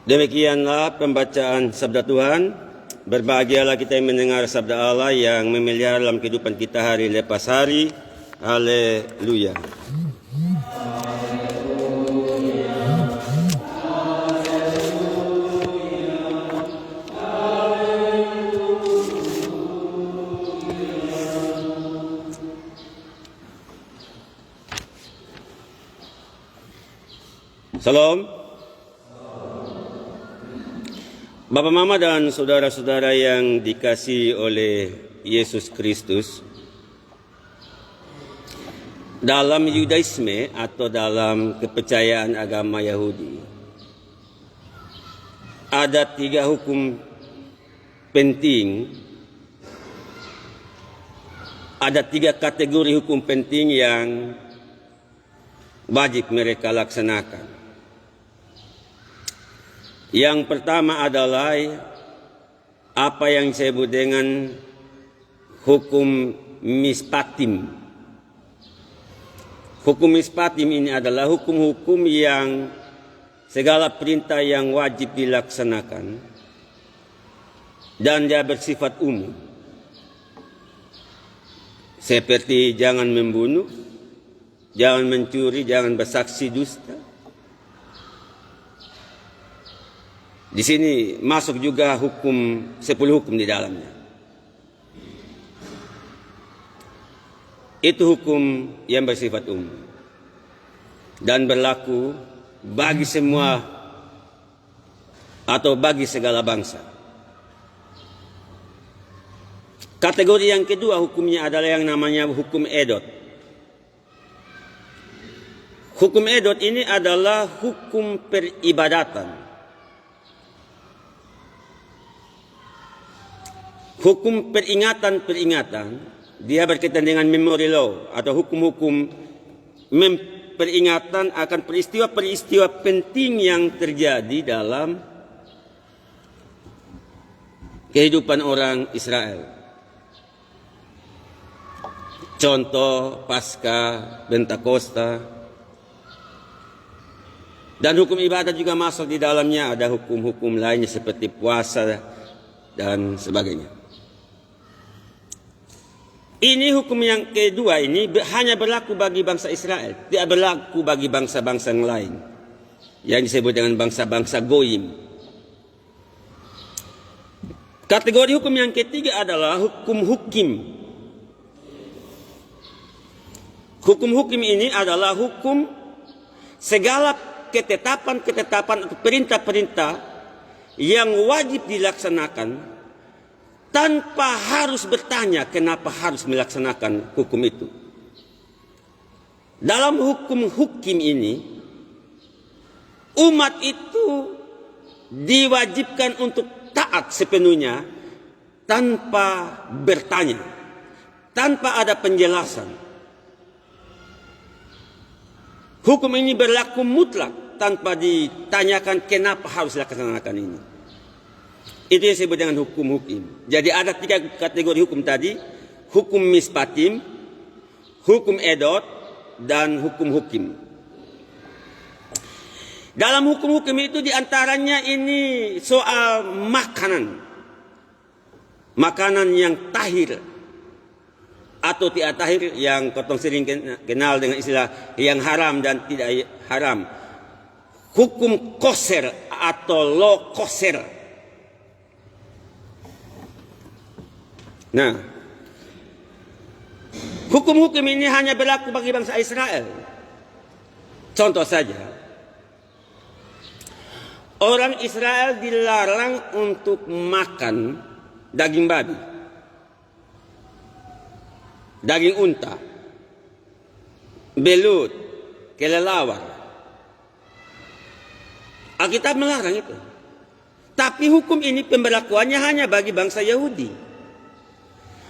Demikianlah pembacaan sabda Tuhan. Berbahagialah kita yang mendengar sabda Allah yang memelihara dalam kehidupan kita hari lepas hari. Haleluya. Salam. Bapak, Mama dan saudara-saudara yang dikasihi oleh Yesus Kristus, dalam Yudaisme atau dalam kepercayaan agama Yahudi, ada 3 hukum penting, ada 3 kategori hukum penting yang wajib mereka laksanakan. Yang pertama adalah apa yang disebut dengan hukum mispatim. Hukum mispatim ini adalah hukum-hukum yang segala perintah yang wajib dilaksanakan dan dia bersifat umum. Seperti jangan membunuh, jangan mencuri, jangan bersaksi dusta. Di sini masuk juga hukum 10 hukum di dalamnya. Itu hukum yang bersifat umum dan berlaku bagi semua atau bagi segala bangsa. Kategori yang kedua hukumnya adalah yang namanya hukum edot. Hukum edot ini adalah hukum peribadatan. Hukum peringatan, dia berkaitan dengan memory law atau hukum-hukum peringatan akan peristiwa-peristiwa penting yang terjadi dalam kehidupan orang Israel. Contoh Paskah, Pentakosta, dan hukum ibadat juga masuk di dalamnya. Ada hukum-hukum lainnya seperti puasa dan sebagainya. Ini hukum yang kedua ini hanya berlaku bagi bangsa Israel, tidak berlaku bagi bangsa-bangsa yang lain yang disebut dengan bangsa-bangsa Goyim. Kategori hukum yang ketiga adalah hukum hukim. Hukum hukim ini adalah hukum segala ketetapan-ketetapan atau perintah-perintah yang wajib dilaksanakan tanpa harus bertanya kenapa harus melaksanakan hukum itu. Dalam hukum hukim ini, umat itu diwajibkan untuk taat sepenuhnya tanpa bertanya, tanpa ada penjelasan. Hukum ini berlaku mutlak tanpa ditanyakan kenapa harus dilaksanakan ini. Itu yang disebut dengan hukum hukum. Jadi ada 3 kategori hukum tadi. Hukum mispatim, hukum edot, dan hukum hukim. Dalam hukum hukum itu diantaranya ini soal makanan. Makanan yang tahir atau tidak tahir, yang kotong sering kenal dengan istilah yang haram dan tidak haram. Hukum koser atau lo koser. Nah, hukum-hukum ini hanya berlaku bagi bangsa Israel. Contoh saja, orang Israel dilarang untuk makan daging babi, daging unta, belut, kelelawar. Alkitab melarang itu. Tapi hukum ini pemberlakuannya hanya bagi bangsa Yahudi.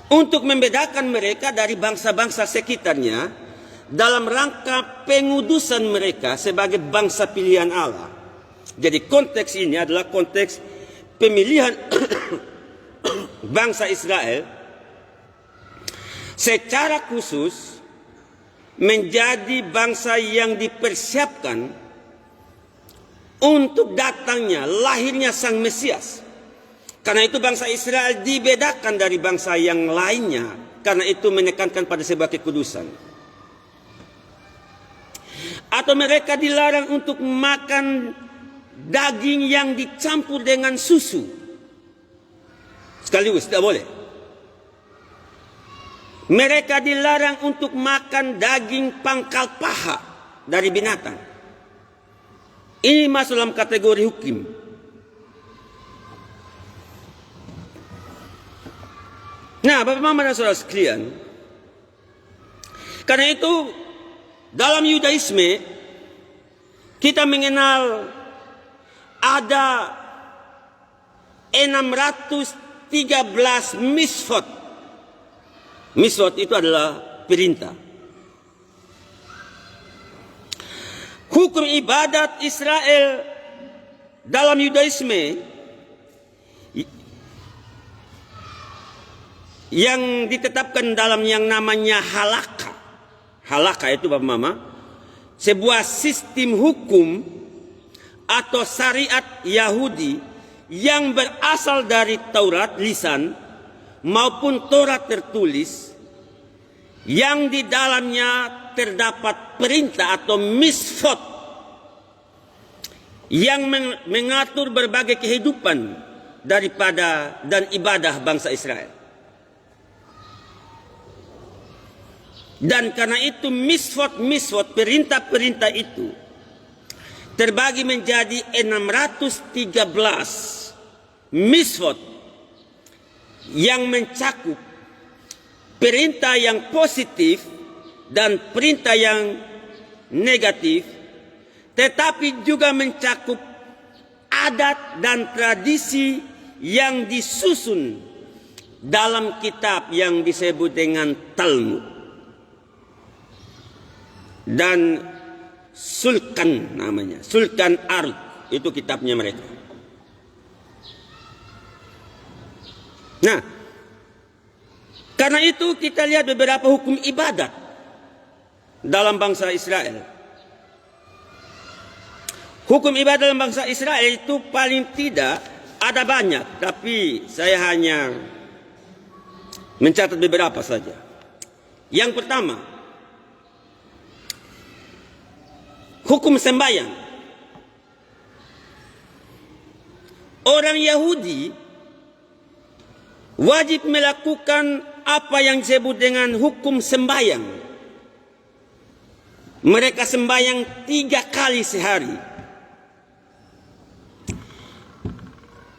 Untuk membedakan mereka dari bangsa-bangsa sekitarnya dalam rangka pengudusan mereka sebagai bangsa pilihan Allah. Jadi konteks ini adalah konteks pemilihan bangsa Israel secara khusus menjadi bangsa yang dipersiapkan untuk datangnya, lahirnya Sang Mesias. Karena itu bangsa Israel dibedakan dari bangsa yang lainnya. Karena itu menekankan pada sebuah kekudusan. Atau mereka dilarang untuk makan daging yang dicampur dengan susu. Sekaligus tidak boleh. Mereka dilarang untuk makan daging pangkal paha dari binatang. Ini masuk dalam kategori hukum. Nah, Bapak Mama dan Saudara sekalian, karena itu dalam Yudaisme kita mengenal ada 613 misvot. Misvot itu adalah perintah. Hukum ibadat Israel dalam Yudaisme yang ditetapkan dalam yang namanya halakha. Halakha itu Bapak Mama, sebuah sistem hukum atau syariat Yahudi yang berasal dari Taurat lisan maupun Taurat tertulis, yang di dalamnya terdapat perintah atau misvot yang mengatur berbagai kehidupan daripada dan ibadah bangsa Israel. Dan karena itu misvot perintah-perintah itu terbagi menjadi 613 misvot yang mencakup perintah yang positif dan perintah yang negatif, tetapi juga mencakup adat dan tradisi yang disusun dalam kitab yang disebut dengan Talmud dan Sulkan namanya, Sulkan Aruch, itu kitabnya mereka. Nah, karena itu kita lihat beberapa hukum ibadat dalam bangsa Israel. Hukum ibadat dalam bangsa Israel itu paling tidak ada banyak, tapi saya hanya mencatat beberapa saja. Yang pertama, hukum sembahyang. Orang Yahudi wajib melakukan apa yang disebut dengan hukum sembahyang. Mereka sembahyang 3 kali sehari.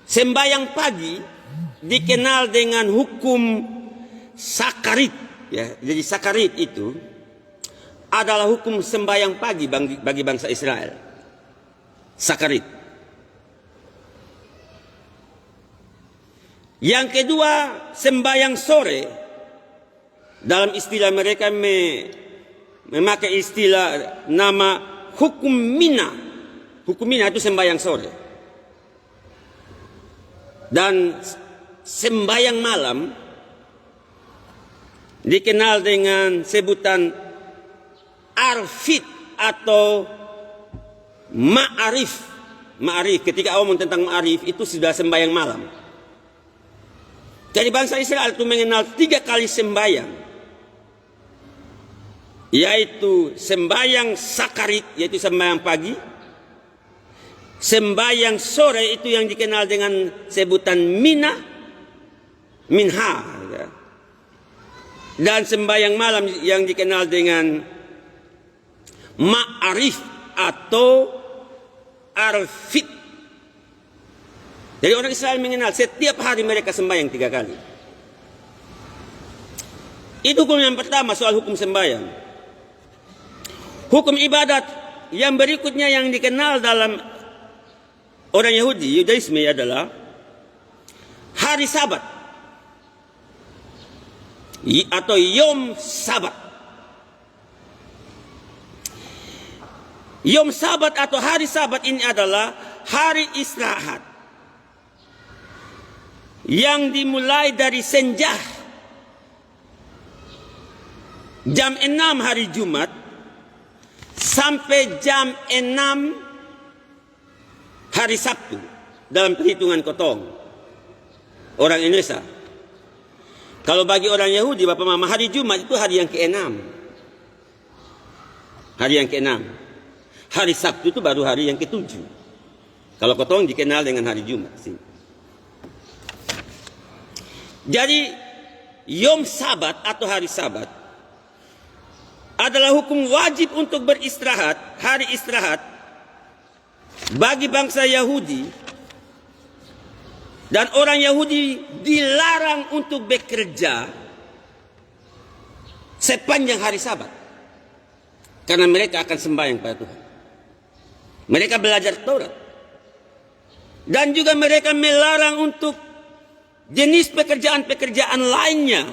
Sembahyang pagi dikenal dengan hukum Sakarit. Ya, jadi Sakarit itu adalah hukum sembahyang pagi bagi bangsa Israel. Sakarit. Yang kedua, sembahyang sore. Dalam istilah mereka memakai istilah nama hukum Mina. Hukum Mina itu sembahyang sore. Dan sembahyang malam dikenal dengan sebutan Arfit atau Ma'arif. Ma'arif, ketika ngomong tentang Ma'arif itu sudah sembahyang malam. Jadi bangsa Israel itu mengenal 3 kali sembahyang, yaitu sembahyang Sakarit, yaitu sembahyang pagi, sembahyang sore itu yang dikenal dengan sebutan Minha, ya. Dan sembahyang malam yang dikenal dengan Ma'arif atau Arfit. Jadi orang Israel mengenal setiap hari mereka sembahyang 3 kali. Itu hukum yang pertama soal hukum sembahyang. Hukum ibadat yang berikutnya yang dikenal dalam orang Yahudi, Yudaisme adalah hari Sabat atau Yom Sabat. Yom Sabat atau hari Sabat ini adalah hari istirahat yang dimulai dari senja jam 6 hari Jumat sampai jam 6 hari Sabtu dalam perhitungan kotong orang Indonesia. Kalau bagi orang Yahudi, Bapak Mama, hari Jumat itu hari yang ke-6. Hari yang ke-6. Hari Sabtu itu baru hari yang ke-7. Kalau kotong dikenal dengan hari Jumat. Jadi, Yom Sabat atau hari Sabat adalah hukum wajib untuk beristirahat, hari istirahat bagi bangsa Yahudi, dan orang Yahudi dilarang untuk bekerja sepanjang hari Sabat karena mereka akan sembahyang pada Tuhan. Mereka belajar Taurat dan juga mereka melarang untuk jenis pekerjaan-pekerjaan lainnya.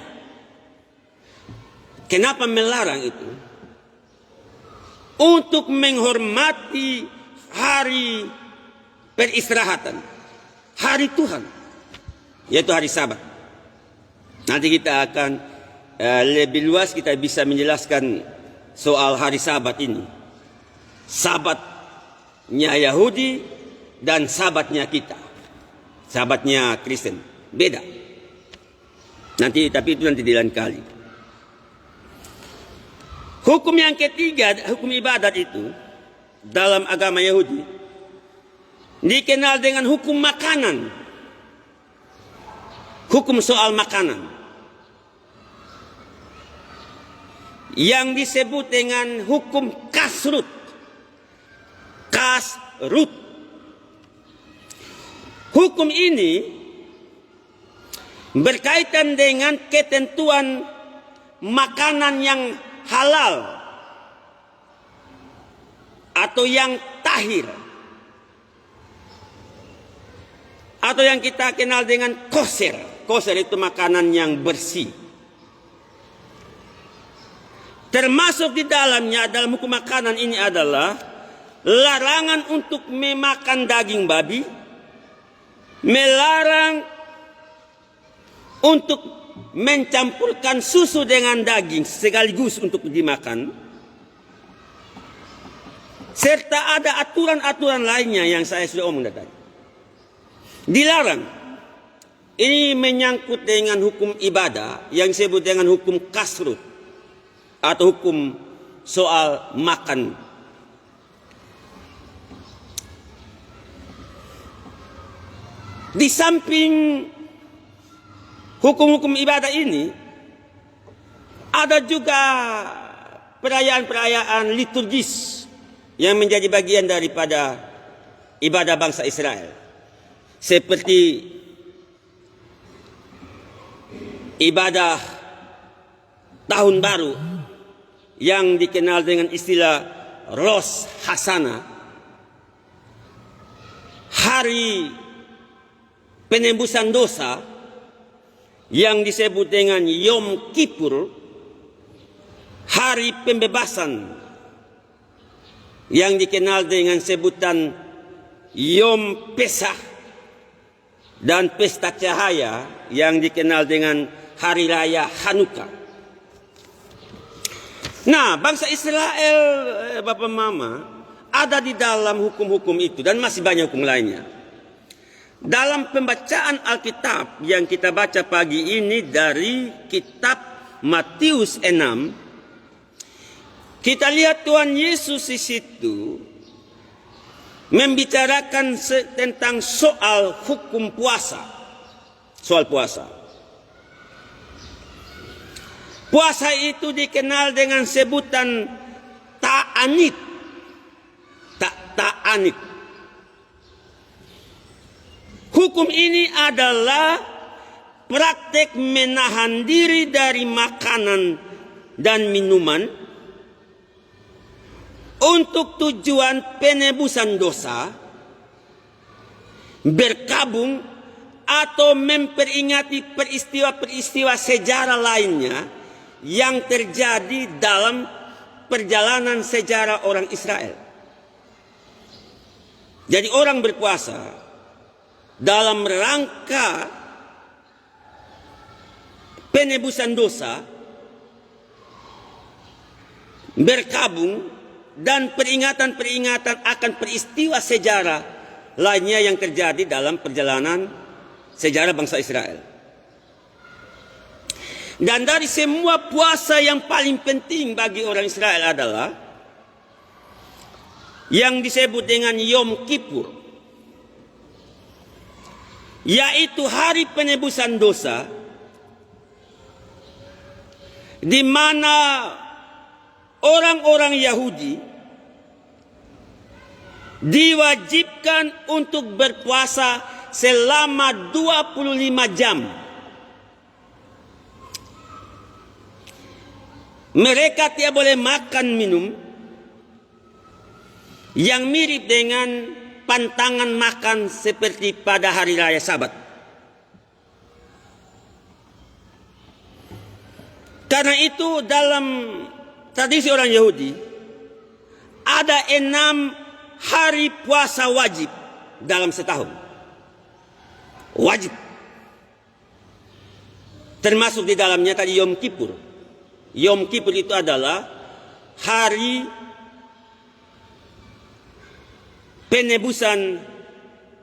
Kenapa melarang itu? Untuk menghormati hari peristirahatan, hari Tuhan, yaitu hari Sabat. Nanti kita akan lebih luas kita bisa menjelaskan soal hari Sabat ini. Sabatnya Yahudi dan Sabatnya kita, Sabatnya Kristen, beda. Nanti, tapi itu nanti di lain kali. Hukum yang ketiga, hukum ibadat itu dalam agama Yahudi dikenal dengan hukum makanan. Hukum soal makanan yang disebut dengan hukum kasrut. Kasrut. Hukum ini berkaitan dengan ketentuan makanan yang halal atau yang tahir atau yang kita kenal dengan kosher. Kosher itu makanan yang bersih. Termasuk di dalamnya dalam hukum makanan ini adalah larangan untuk memakan daging babi, melarang untuk mencampurkan susu dengan daging sekaligus untuk dimakan, serta ada aturan-aturan lainnya yang saya sudah omong tadi. Dilarang. Ini menyangkut dengan hukum ibadah yang disebut dengan hukum kasrut atau hukum soal makan. Di samping hukum-hukum ibadah ini, ada juga perayaan-perayaan liturgis yang menjadi bagian daripada ibadah bangsa Israel. Seperti ibadah Tahun Baru yang dikenal dengan istilah Rosh Hashanah, hari penembusan dosa yang disebut dengan Yom Kippur, hari pembebasan yang dikenal dengan sebutan Yom Pesach, dan pesta cahaya yang dikenal dengan hari raya Hanukkah. Nah, bangsa Israel, Bapak Mama, ada di dalam hukum-hukum itu dan masih banyak hukum lainnya. Dalam pembacaan Alkitab yang kita baca pagi ini dari kitab Matius 6, kita lihat Tuhan Yesus di situ membicarakan tentang soal hukum puasa. Soal puasa. Puasa itu dikenal dengan sebutan ta'anit. Ta'anit. Hukum ini adalah praktek menahan diri dari makanan dan minuman untuk tujuan penebusan dosa, berkabung atau memperingati peristiwa-peristiwa sejarah lainnya yang terjadi dalam perjalanan sejarah orang Israel. Jadi orang berpuasa dalam rangka penebusan dosa, berkabung, dan peringatan-peringatan akan peristiwa sejarah lainnya yang terjadi dalam perjalanan sejarah bangsa Israel. Dan dari semua puasa yang paling penting bagi orang Israel adalah yang disebut dengan Yom Kippur, yaitu hari penebusan dosa, di mana orang-orang Yahudi diwajibkan untuk berpuasa selama 25 jam. Mereka tidak boleh makan minum yang mirip dengan pantangan makan seperti pada hari raya Sabat. Karena itu dalam tradisi orang Yahudi ada 6 hari puasa wajib dalam setahun. Wajib. Termasuk di dalamnya tadi Yom Kippur. Yom Kippur itu adalah hari penebusan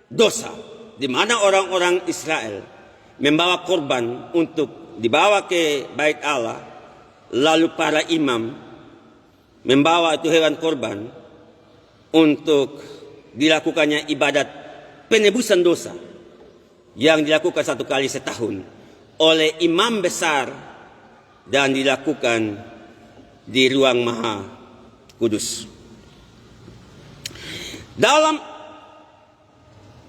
dosa, di mana orang-orang Israel membawa korban untuk dibawa ke Bait Allah, lalu para imam membawa itu hewan korban untuk dilakukannya ibadat penebusan dosa yang dilakukan 1 kali setahun oleh imam besar dan dilakukan di ruang Maha Kudus. Dalam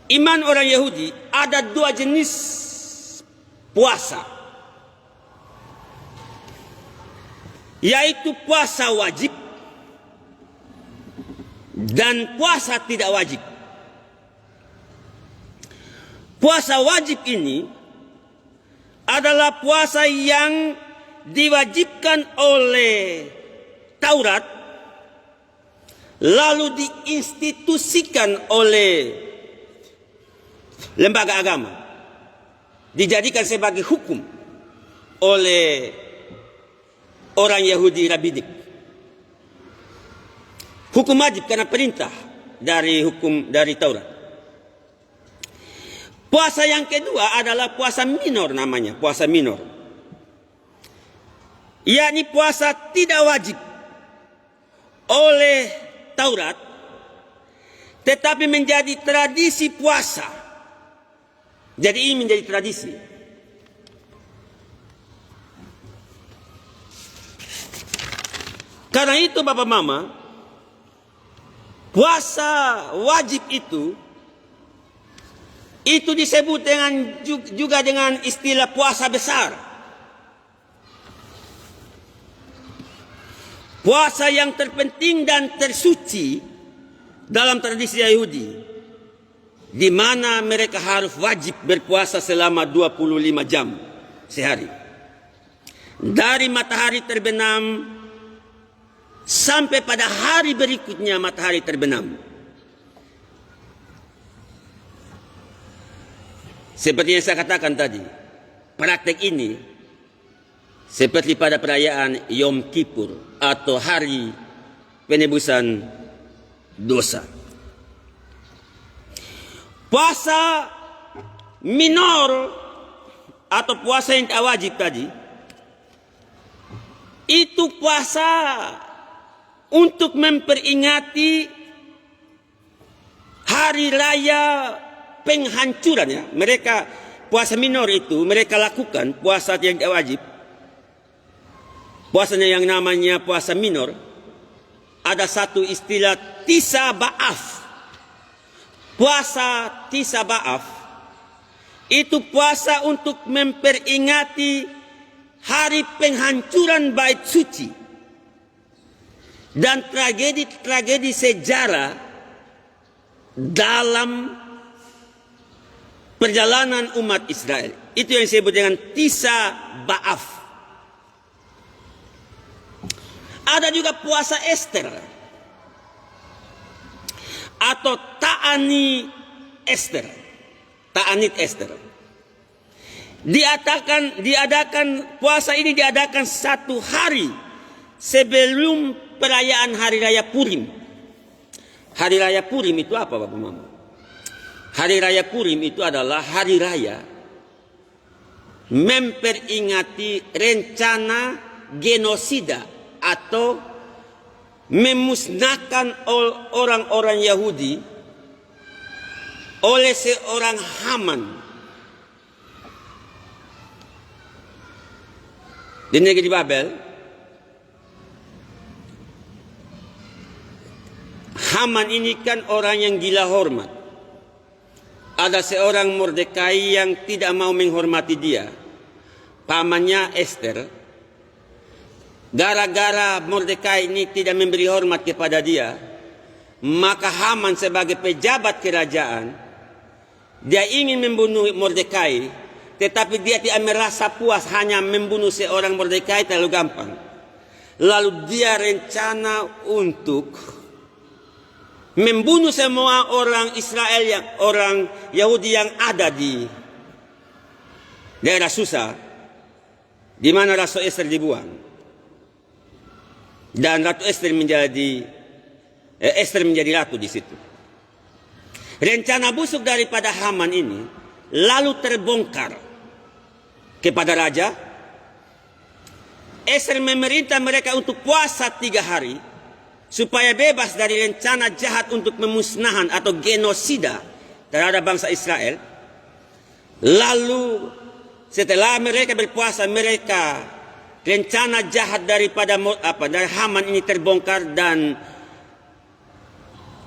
iman orang Yahudi ada 2 jenis puasa, yaitu puasa wajib dan puasa tidak wajib. Puasa wajib ini adalah puasa yang diwajibkan oleh Taurat, lalu diinstitusikan oleh lembaga agama, dijadikan sebagai hukum oleh orang Yahudi rabbinik. Hukum wajib karena perintah dari Taurat. Puasa yang kedua adalah puasa minor, namanya puasa minor, yakni puasa tidak wajib oleh Taurat, tetapi menjadi tradisi puasa. Jadi ini menjadi tradisi. Karena itu Bapak Mama, puasa wajib itu disebut juga dengan istilah puasa besar. Puasa yang terpenting dan tersuci dalam tradisi Yahudi, di mana mereka harus wajib berpuasa selama 25 jam sehari. Dari matahari terbenam sampai pada hari berikutnya matahari terbenam. Seperti yang saya katakan tadi, praktek ini seperti pada perayaan Yom Kippur atau hari penebusan dosa. Puasa minor atau puasa yang tak wajib tadi, itu puasa untuk memperingati hari raya penghancuran, ya. Mereka puasa minor itu mereka lakukan puasa yang tak wajib. Puasanya yang namanya puasa minor, ada satu istilah Tisa Ba'af. Puasa Tisa Ba'af itu puasa untuk memperingati hari penghancuran bait suci dan tragedi-tragedi sejarah dalam perjalanan umat Israel. Itu yang disebut dengan Tisa Ba'af. Ada juga puasa Ester atau Ta'anit Ester. Diadakan puasa ini diadakan 1 hari sebelum perayaan Hari Raya Purim. Hari Raya Purim itu apa, Bapak Mama? Hari Raya Purim itu adalah hari raya memperingati rencana genosida atau memusnahkan orang-orang Yahudi oleh seorang Haman di negeri Babel. Haman ini kan orang yang gila hormat. Ada seorang Mordekai yang tidak mau menghormati dia, pamannya Esther. Gara-gara Mordekai ini tidak memberi hormat kepada dia, maka Haman sebagai pejabat kerajaan, dia ingin membunuh Mordekai, tetapi dia tidak merasa puas hanya membunuh seorang Mordekai terlalu gampang. Lalu dia rencana untuk membunuh semua orang Israel, orang Yahudi yang ada di daerah Susa, di mana Ratu Esther dibuang. Dan Ratu Esther menjadi ratu di situ. Rencana busuk daripada Haman ini lalu terbongkar kepada raja. Esther memerintah mereka untuk puasa 3 hari supaya bebas dari rencana jahat untuk memusnahkan atau genosida terhadap bangsa Israel. Lalu setelah mereka berpuasa, rencana jahat dari Haman ini terbongkar, dan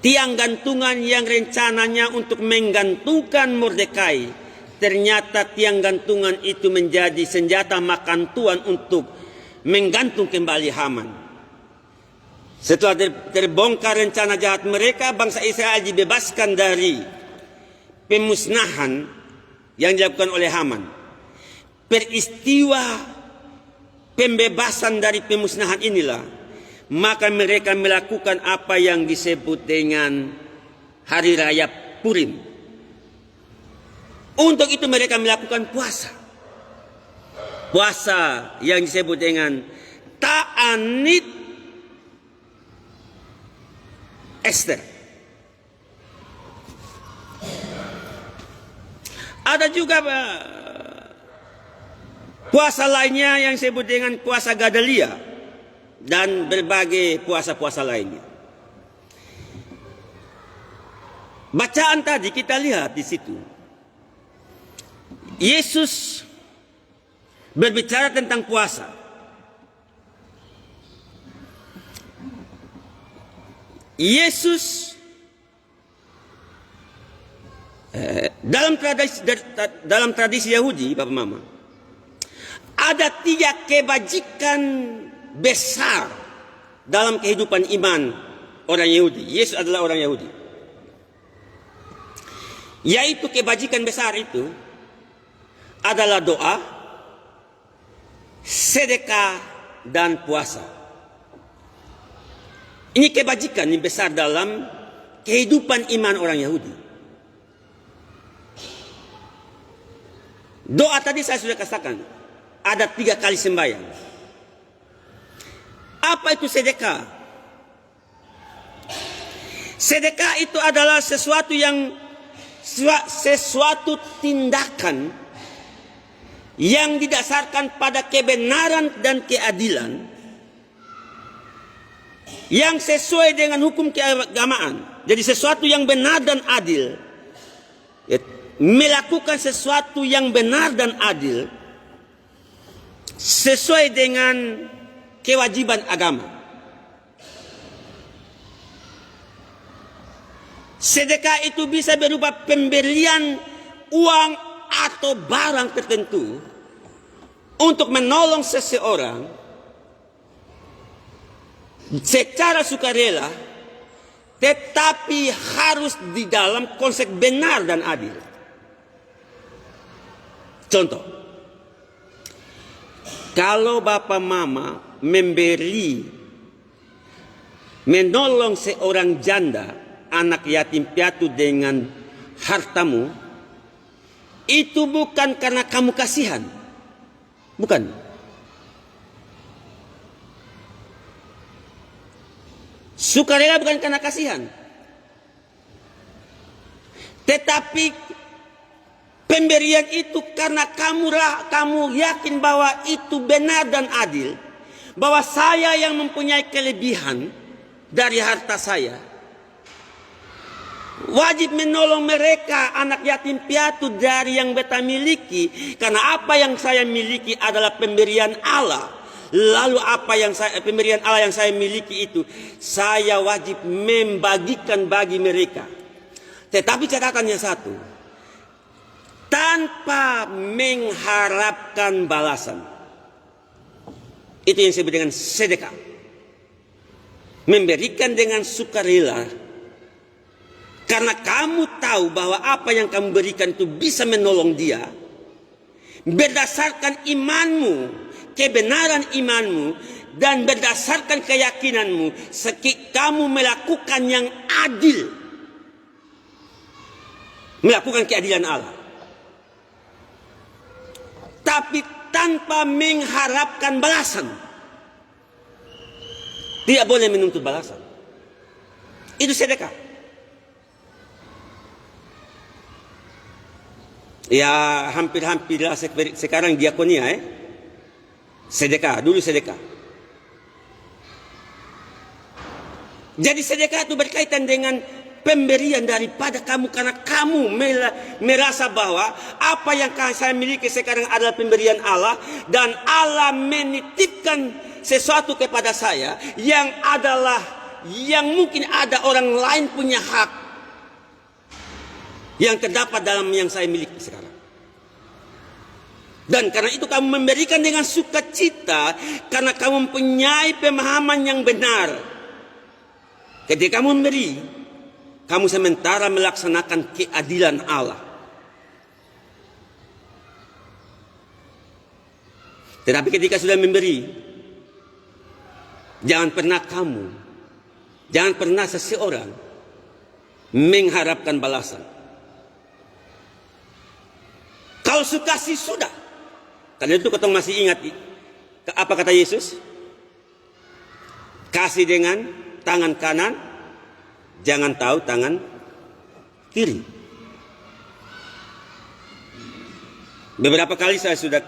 tiang gantungan yang rencananya untuk menggantungkan Mordekai, ternyata tiang gantungan itu menjadi senjata makan tuan untuk menggantung kembali Haman. Setelah terbongkar rencana jahat mereka, bangsa Israel dibebaskan dari pemusnahan yang dilakukan oleh Haman. Peristiwa pembebasan dari pemusnahan inilah, maka mereka melakukan apa yang disebut dengan Hari Raya Purim. Untuk itu mereka melakukan puasa. Puasa yang disebut dengan Ta'anit Esther. Ada juga puasa lainnya yang disebut dengan puasa Gadalia dan berbagai puasa-puasa lainnya. Bacaan tadi kita lihat di situ, Yesus berbicara tentang puasa. Yesus dalam tradisi Yahudi, Bapak Mama, ada 3 kebajikan besar dalam kehidupan iman orang Yahudi. Yesus adalah orang Yahudi. Yaitu kebajikan besar itu adalah doa, sedekah, dan puasa. Ini kebajikan yang besar dalam kehidupan iman orang Yahudi. Doa tadi saya sudah katakan, ada 3 kali sembahyang. Apa itu sedekah? Sedekah itu adalah sesuatu tindakan yang didasarkan pada kebenaran dan keadilan, yang sesuai dengan hukum keagamaan. Jadi sesuatu yang benar dan adil, melakukan sesuatu yang benar dan adil sesuai dengan kewajiban agama. Sedekah itu bisa berupa pemberian uang atau barang tertentu untuk menolong seseorang secara sukarela, tetapi harus di dalam konsep benar dan adil. Contoh, kalau Bapak Mama menolong seorang janda, anak yatim piatu dengan hartamu, itu bukan karena kamu kasihan, bukan. Sukarela bukan karena kasihan, Tetapi pemberian itu karena kamu yakin bahwa itu benar dan adil, bahwa saya yang mempunyai kelebihan dari harta saya, wajib menolong mereka anak yatim piatu dari yang beta miliki, karena apa yang saya miliki adalah pemberian Allah. Lalu apa yang pemberian Allah yang saya miliki itu saya wajib membagikan bagi mereka. Tetapi catatannya satu, tanpa mengharapkan balasan. Itu yang disebut dengan sedekah. Memberikan dengan sukarela. Karena kamu tahu bahwa apa yang kamu berikan itu bisa menolong dia. Berdasarkan imanmu, kebenaran imanmu, dan berdasarkan keyakinanmu, kamu melakukan yang adil. Melakukan keadilan Allah. Tapi tanpa mengharapkan balasan. Tidak boleh menuntut balasan. Itu sedekah. Ya hampir-hampirlah sekarang diakonia sedekah, dulu sedekah. Jadi sedekah itu berkaitan dengan pemberian daripada kamu, karena kamu merasa bahwa apa yang saya miliki sekarang adalah pemberian Allah, dan Allah menitipkan sesuatu kepada saya yang mungkin ada orang lain punya hak yang terdapat dalam yang saya miliki sekarang. Dan karena itu kamu memberikan dengan sukacita, karena kamu mempunyai pemahaman yang benar. Ketika kamu memberi, kamu sementara melaksanakan keadilan Allah. Tetapi ketika sudah memberi, jangan pernah seseorang mengharapkan balasan. Kalau suka sih sudah. Karena itu kita masih ingat apa kata Yesus? Kasih dengan tangan kanan, jangan tahu tangan kiri. Beberapa kali saya sudah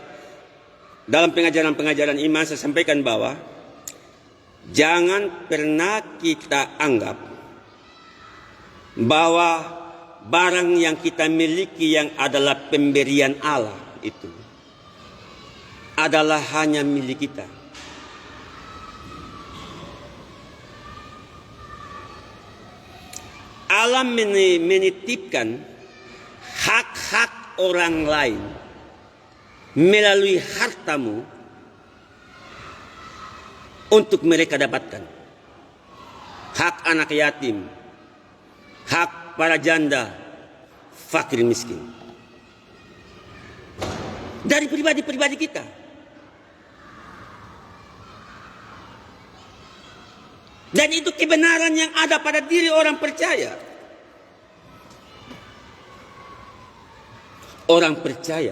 dalam pengajaran iman saya sampaikan bahwa jangan pernah kita anggap bahwa barang yang kita miliki yang adalah pemberian Allah itu adalah hanya milik kita. Allah menitipkan hak-hak orang lain melalui hartamu untuk mereka dapatkan. Hak anak yatim, hak para janda, fakir miskin. Dari pribadi-pribadi kita. Dan itu kebenaran yang ada pada diri orang percaya. Orang percaya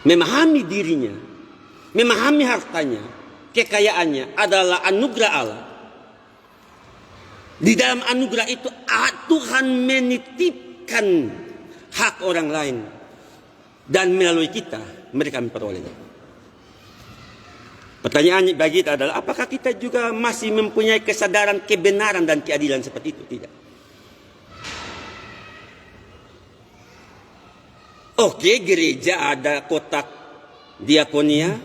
memahami dirinya, memahami hartanya, kekayaannya adalah anugerah Allah. Di dalam anugerah itu Tuhan menitipkan hak orang lain, dan melalui kita mereka memperolehnya. Pertanyaan bagi kita adalah, apakah kita juga masih mempunyai kesadaran kebenaran dan keadilan seperti itu? Tidak. Oke, gereja ada kotak diakonia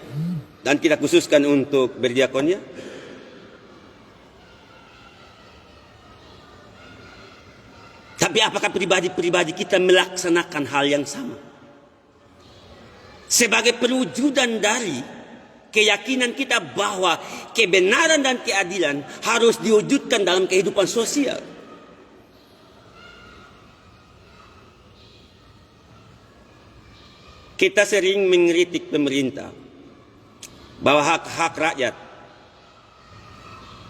dan kita khususkan untuk berdiakonia. Tapi apakah pribadi-pribadi kita melaksanakan hal yang sama? Sebagai perwujudan dari keyakinan kita bahwa kebenaran dan keadilan harus diwujudkan dalam kehidupan sosial. Kita sering mengkritik pemerintah bahwa hak-hak rakyat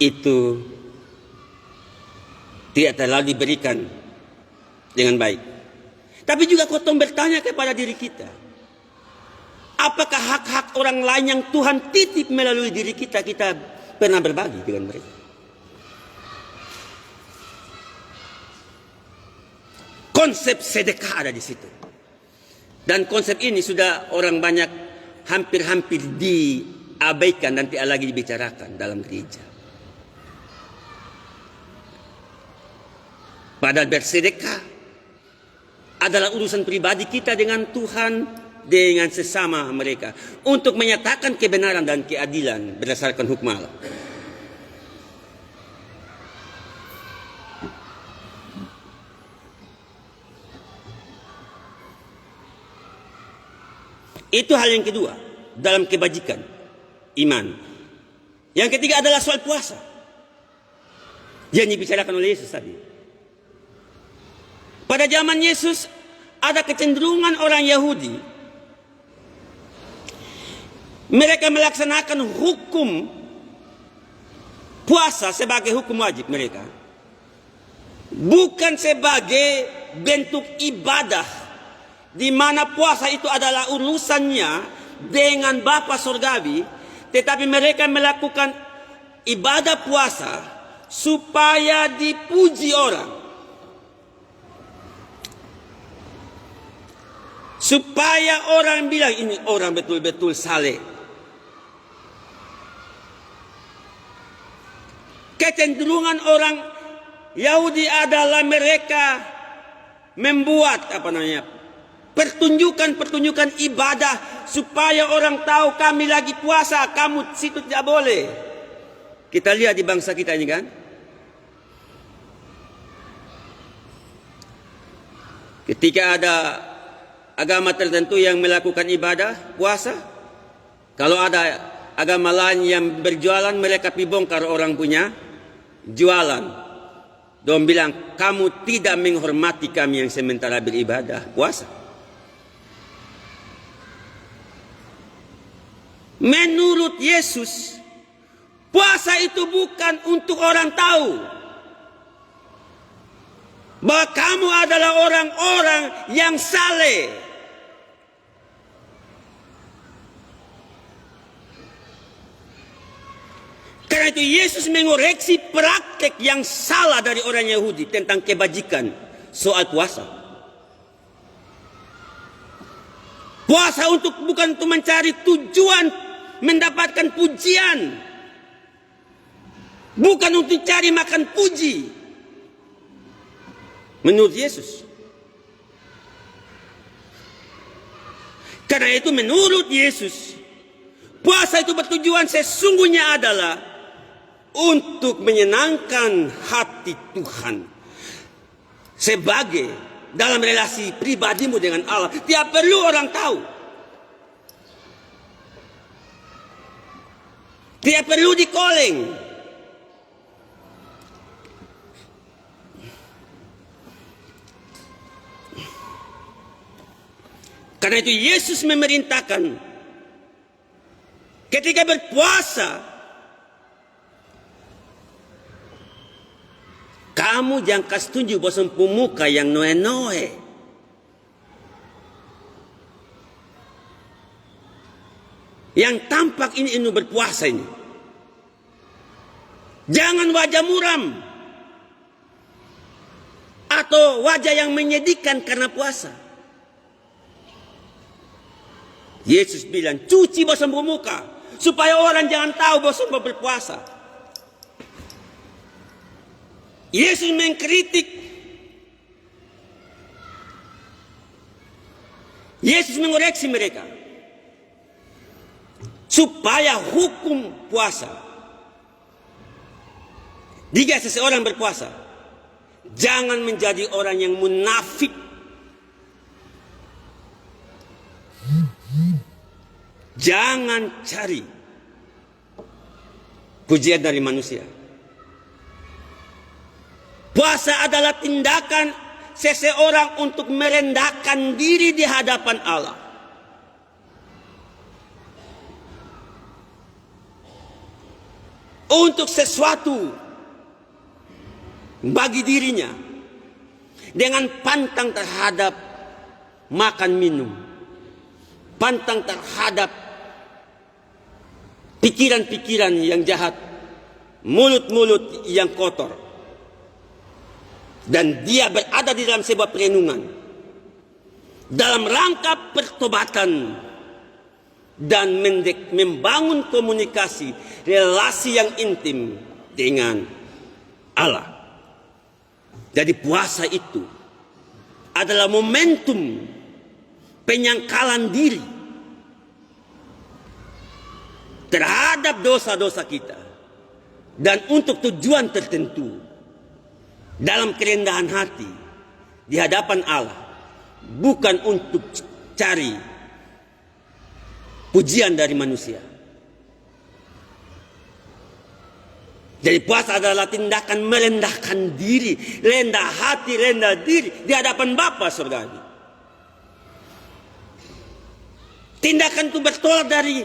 itu tidak terlalu diberikan dengan baik. Tapi juga kotong bertanya kepada diri kita, apakah hak-hak orang lain yang Tuhan titip melalui diri kita, kita pernah berbagi dengan mereka? konsep sedekah ada di situ. Dan konsep ini sudah orang banyak hampir-hampir diabaikan dan tidak lagi dibicarakan dalam gereja. Padahal bersedekah adalah urusan pribadi kita dengan Tuhan, dengan sesama mereka, untuk menyatakan kebenaran dan keadilan berdasarkan hukum Allah. Itu hal yang kedua dalam kebajikan iman. Yang ketiga adalah soal puasa yang dibicarakan oleh Yesus tadi. Pada zaman Yesus ada kecenderungan orang Yahudi, mereka melaksanakan hukum puasa sebagai hukum wajib mereka, bukan sebagai bentuk ibadah, di mana puasa itu adalah urusannya dengan Bapa Surgawi, tetapi mereka melakukan ibadah puasa supaya dipuji orang, supaya orang bilang ini orang betul-betul saleh. Kecenderungan orang Yahudi adalah mereka membuat pertunjukan ibadah supaya orang tahu kami lagi puasa, kamu situ tidak boleh. Kita lihat di bangsa kita ini kan. Ketika ada agama tertentu yang melakukan ibadah puasa, kalau ada agama lain yang berjualan, mereka pi bongkar orang punya jualan. Dong bilang kamu tidak menghormati kami yang sementara beribadah puasa. Menurut Yesus, puasa itu bukan untuk orang tahu bahwa kamu adalah orang-orang yang saleh. Karena itu Yesus mengoreksi praktek yang salah dari orang Yahudi tentang kebajikan soal puasa. Puasa bukan untuk mencari tujuan mendapatkan pujian, bukan untuk cari makan puji. Menurut Yesus. Karena itu menurut Yesus, puasa itu bertujuan sesungguhnya adalah untuk menyenangkan hati Tuhan. Sebagai dalam relasi pribadimu dengan Allah, tidak perlu orang tahu. Tidak perlu dikoleng. Karena itu Yesus memerintahkan ketika berpuasa, kamu jangan kasih tunjuk bosan pemuka yang noe-noe. Yang tampak ini berpuasa ini. Jangan wajah muram. Atau wajah yang menyedihkan karena puasa. Yesus bilang, cuci bosan pemuka. Supaya orang jangan tahu bosan berpuasa. Yesus mengkritik. Yesus mengoreksi mereka. Supaya hukum puasa, jika seseorang berpuasa, jangan menjadi orang yang munafik. Jangan cari pujian dari manusia. Puasa adalah tindakan seseorang untuk merendahkan diri di hadapan Allah. Untuk sesuatu bagi dirinya, dengan pantang terhadap makan minum, pantang terhadap pikiran-pikiran yang jahat, mulut-mulut yang kotor. Dan dia berada di dalam sebuah perenungan, dalam rangka pertobatan dan membangun komunikasi, relasi yang intim dengan Allah. Jadi puasa itu adalah momentum penyangkalan diri terhadap dosa-dosa kita, dan untuk tujuan tertentu, dalam kerendahan hati di hadapan Allah, bukan untuk cari pujian dari manusia. Jadi puasa adalah tindakan merendahkan diri, rendah hati, rendah diri di hadapan Bapa surgawi. Tindakan itu bertolak dari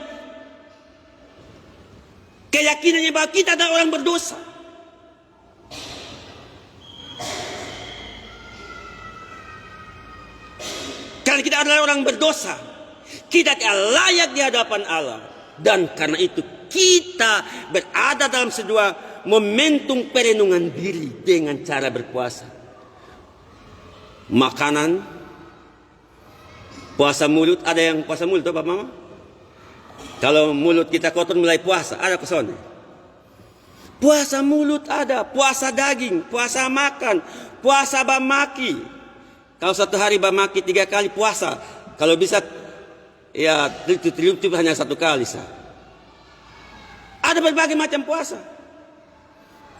keyakinannya bahwa kita adalah orang berdosa. Karena kita adalah orang berdosa, kita tidak layak di hadapan Allah. Dan karena itu kita berada dalam sebuah momentum perenungan diri dengan cara berpuasa. Makanan, puasa mulut, ada yang puasa mulut, Pak Mama? Kalau mulut kita kotor mulai puasa, ada kesana. Puasa mulut ada, puasa daging, puasa makan, puasa bamaki. Kalau satu hari bamaki 3 kali puasa, kalau bisa ya itu hanya 1 kali sah. Ada berbagai macam puasa.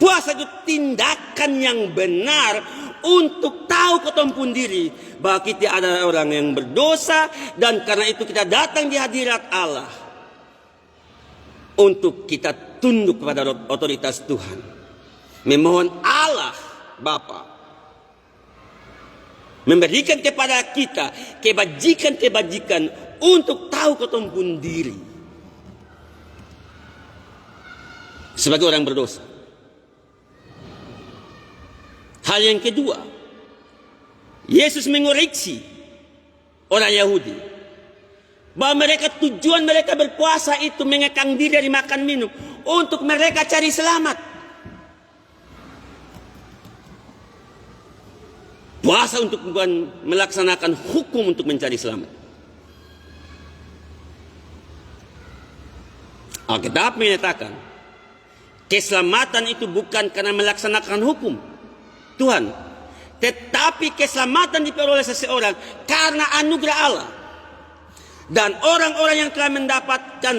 Puasa itu tindakan yang benar untuk tahu ketumpun diri bahwa kita adalah orang yang berdosa, dan karena itu kita datang di hadirat Allah untuk kita tunduk kepada otoritas Tuhan, memohon Allah Bapa memberikan kepada kita kebajikan-kebajikan untuk tahu ketumpun diri sebagai orang berdosa. Hal yang kedua, Yesus mengoreksi orang Yahudi bahwa tujuan mereka berpuasa itu mengekang diri dari makan minum untuk mereka cari selamat. Puasa untuk bukan melaksanakan hukum untuk mencari selamat. Alkitab menyatakan keselamatan itu bukan karena melaksanakan hukum Tuhan, tetapi keselamatan diperoleh seseorang karena anugerah Allah. Dan orang-orang yang telah mendapatkan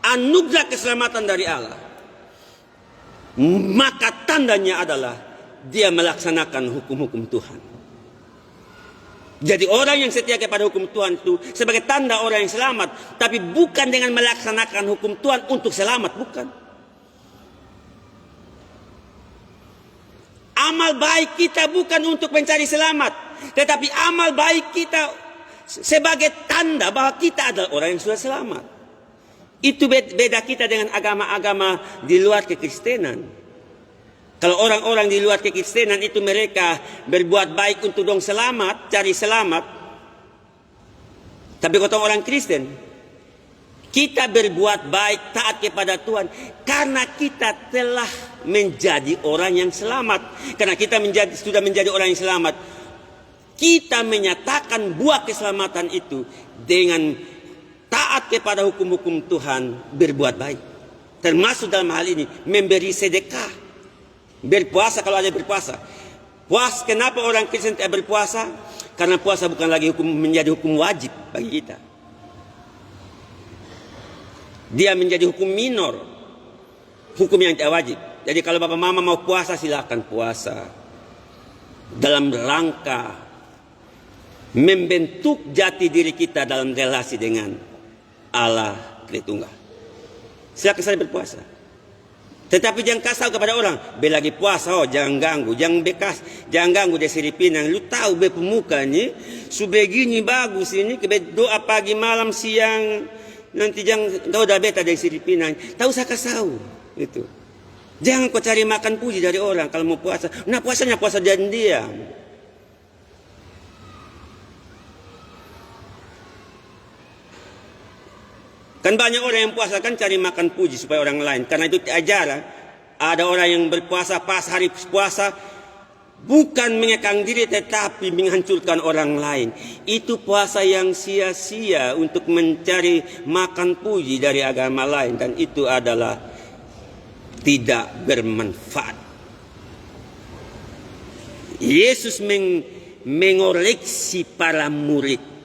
anugerah keselamatan dari Allah, maka tandanya adalah dia melaksanakan hukum-hukum Tuhan. Jadi orang yang setia kepada hukum Tuhan itu sebagai tanda orang yang selamat, tapi bukan dengan melaksanakan hukum Tuhan untuk selamat, bukan. Amal baik kita bukan untuk mencari selamat, tetapi amal baik kita sebagai tanda bahwa kita adalah orang yang sudah selamat. Itu beda kita dengan agama-agama di luar kekristenan. Kalau orang-orang di luar kekristenan itu mereka berbuat baik untuk dong selamat, cari selamat. Tapi kalau orang Kristen, kita berbuat baik, taat kepada Tuhan karena kita telah menjadi orang yang selamat. Karena kita sudah menjadi orang yang selamat, kita menyatakan buah keselamatan itu dengan taat kepada hukum-hukum Tuhan, berbuat baik. Termasuk dalam hal ini memberi sedekah. Berpuasa kalau ada berpuasa. Kenapa orang Kristen tidak berpuasa? Karena puasa bukan lagi menjadi hukum wajib bagi kita. Dia menjadi hukum minor, hukum yang tidak wajib. Jadi kalau Bapak Mama mau puasa, silakan puasa dalam rangka membentuk jati diri kita dalam relasi dengan Allah Tritunggal. Silakan saya berpuasa. Tetapi jangan kasar kepada orang, be lagi puasa, oh jangan ganggu, jangan bekas, jangan ganggu dia Siripinang. Lu tahu be pemuka ni, subegini bagus ini, kebe doa pagi malam siang, nanti jangan kau dah beta dari Siripinang. Tahu saya kasau itu. Jangan kau cari makan puji dari orang kalau mau puasa. Nah puasanya puasa dan diam. Kan banyak orang yang puasa kan cari makan puji supaya orang lain. Karena itu ajaran. Ada orang yang berpuasa pas hari puasa bukan mengekang diri tetapi menghancurkan orang lain. Itu puasa yang sia-sia untuk mencari makan puji dari agama lain, dan itu adalah tidak bermanfaat. Yesus mengoreksi para murid.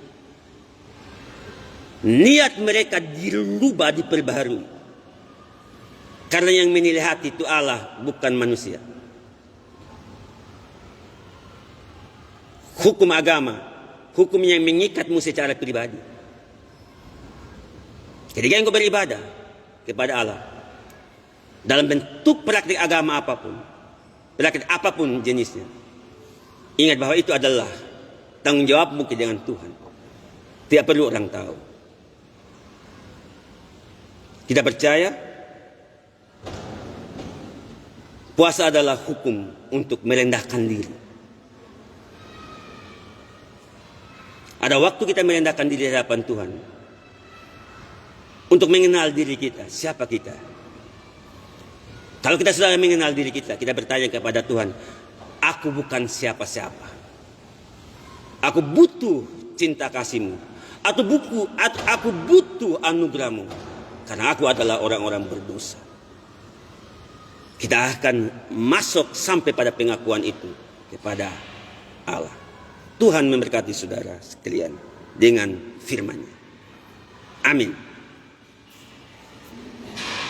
Niat mereka dirubah, diperbaharui. Karena yang menilai hati itu Allah, bukan manusia. Hukum agama, hukum yang mengikatmu secara pribadi. Ketika engkau beribadah kepada Allah dalam bentuk praktik agama apapun, praktik apapun jenisnya, ingat bahwa itu adalah tanggung jawabmu dengan Tuhan. Tidak perlu orang tahu. Kita percaya puasa adalah hukum untuk merendahkan diri. Ada waktu kita merendahkan diri di hadapan Tuhan untuk mengenal diri kita, siapa kita. Kalau kita sudah mengenal diri kita, kita bertanya kepada Tuhan, aku bukan siapa-siapa. Aku butuh cinta kasih-Mu. Aku butuh anugerah-Mu. Karena aku adalah orang-orang berdosa. Kita akan masuk sampai pada pengakuan itu kepada Allah. Tuhan memberkati saudara sekalian dengan firman-Nya. Amin.